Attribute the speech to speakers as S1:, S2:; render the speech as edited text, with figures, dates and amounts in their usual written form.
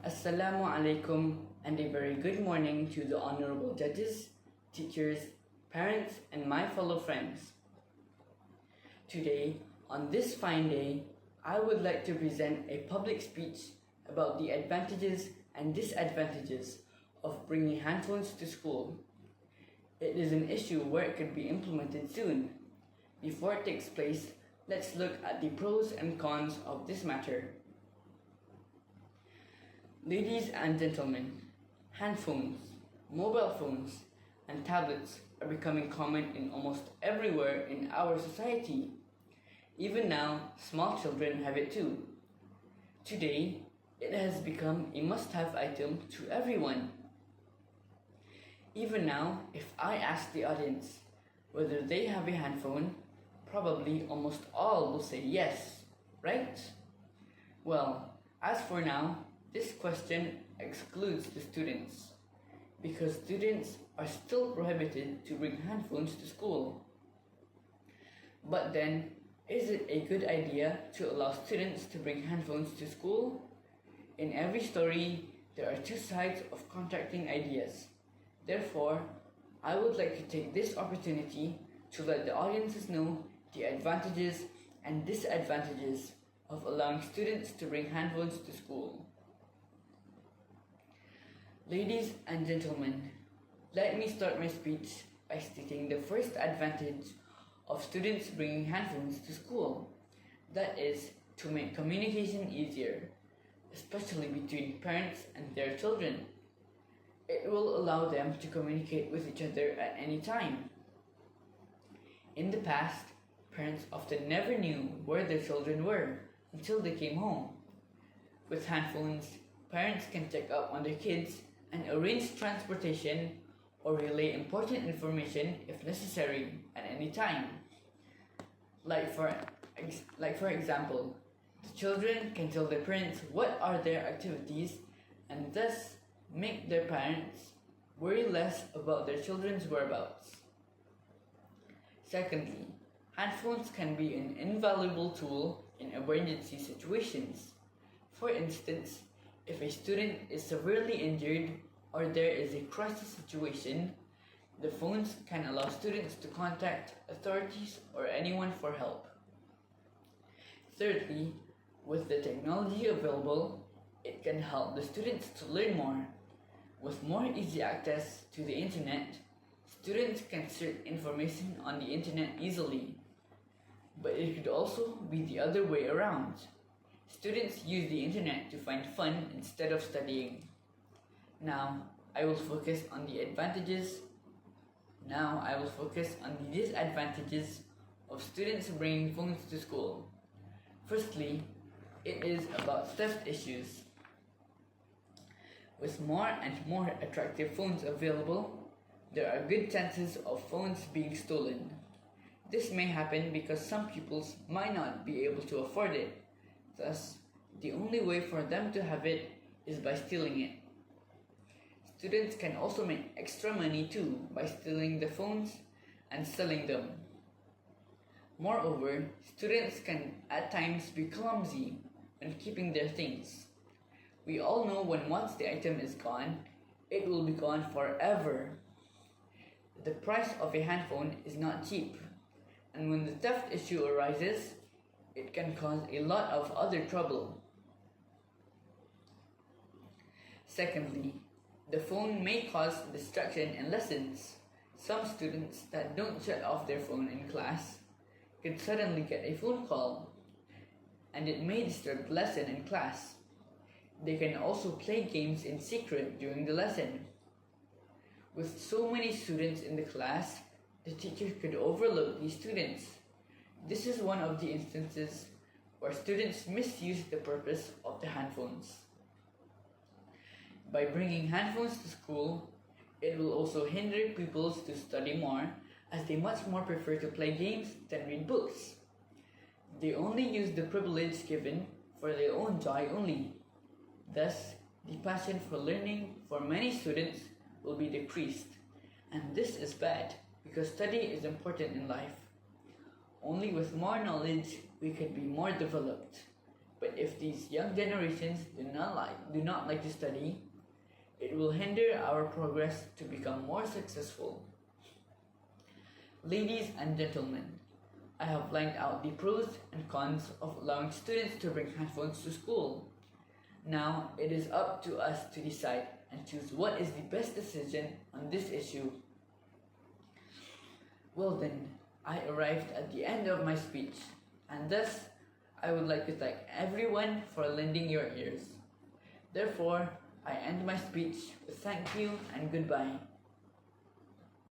S1: Assalamu alaikum and a very good morning to the honorable judges, teachers, parents, and my fellow friends. Today, on this fine day, I would like to present a public speech about the advantages and disadvantages of bringing handphones to school. It is an issue where it could be implemented soon. Before it takes place, let's look at the pros and cons of this matter. Ladies and gentlemen, handphones, mobile phones, and tablets are becoming common in almost everywhere in our society. Even now, small children have it too. Today, it has become a must-have item to everyone. Even now, if I ask the audience whether they have a handphone, probably almost all will say yes, right? Well, as for now, this question excludes the students, because students are still prohibited to bring handphones to school. But then, is it a good idea to allow students to bring handphones to school? In every story, there are two sides of contrasting ideas. Therefore, I would like to take this opportunity to let the audiences know the advantages and disadvantages of allowing students to bring handphones to school. Ladies and gentlemen, let me start my speech by stating the first advantage of students bringing handphones to school. That is, to make communication easier, especially between parents and their children. It will allow them to communicate with each other at any time. In the past, parents often never knew where their children were until they came home. With handphones, parents can check up on their kids and arrange transportation or relay important information if necessary at any time. Like for example, the children can tell their parents what are their activities and thus make their parents worry less about their children's whereabouts. Secondly, handphones can be an invaluable tool in emergency situations. For instance, if a student is severely injured or there is a crisis situation, the phones can allow students to contact authorities or anyone for help. Thirdly, with the technology available, it can help the students to learn more. With more easy access to the internet, students can search information on the internet easily. But it could also be the other way around. Students use the internet to find fun instead of studying. Now, I will focus on the disadvantages of students bringing phones to school. Firstly, it is about theft issues. With more and more attractive phones available, there are good chances of phones being stolen. This may happen because some pupils might not be able to afford it. Thus, the only way for them to have it is by stealing it. Students can also make extra money too by stealing the phones and selling them. Moreover, students can at times be clumsy when keeping their things. We all know when once the item is gone, it will be gone forever. The price of a handphone is not cheap, and when the theft issue arises, it can cause a lot of other trouble. Secondly, the phone may cause distraction in lessons. Some students that don't shut off their phone in class could suddenly get a phone call, and it may disturb the lesson in class. They can also play games in secret during the lesson. With so many students in the class, the teacher could overlook these students. This is one of the instances where students misuse the purpose of the handphones. By bringing handphones to school, it will also hinder pupils to study more, as they much more prefer to play games than read books. They only use the privilege given for their own joy only. Thus, the passion for learning for many students will be decreased, and this is bad because study is important in life. Only with more knowledge we can be more developed. But if these young generations do not like to study, it will hinder our progress to become more successful. Ladies and gentlemen, I have lined out the pros and cons of allowing students to bring handphones to school. Now it is up to us to decide and choose what is the best decision on this issue. Well then, I arrived at the end of my speech, and thus I would like to thank everyone for lending your ears. Therefore, I end my speech with thank you and goodbye.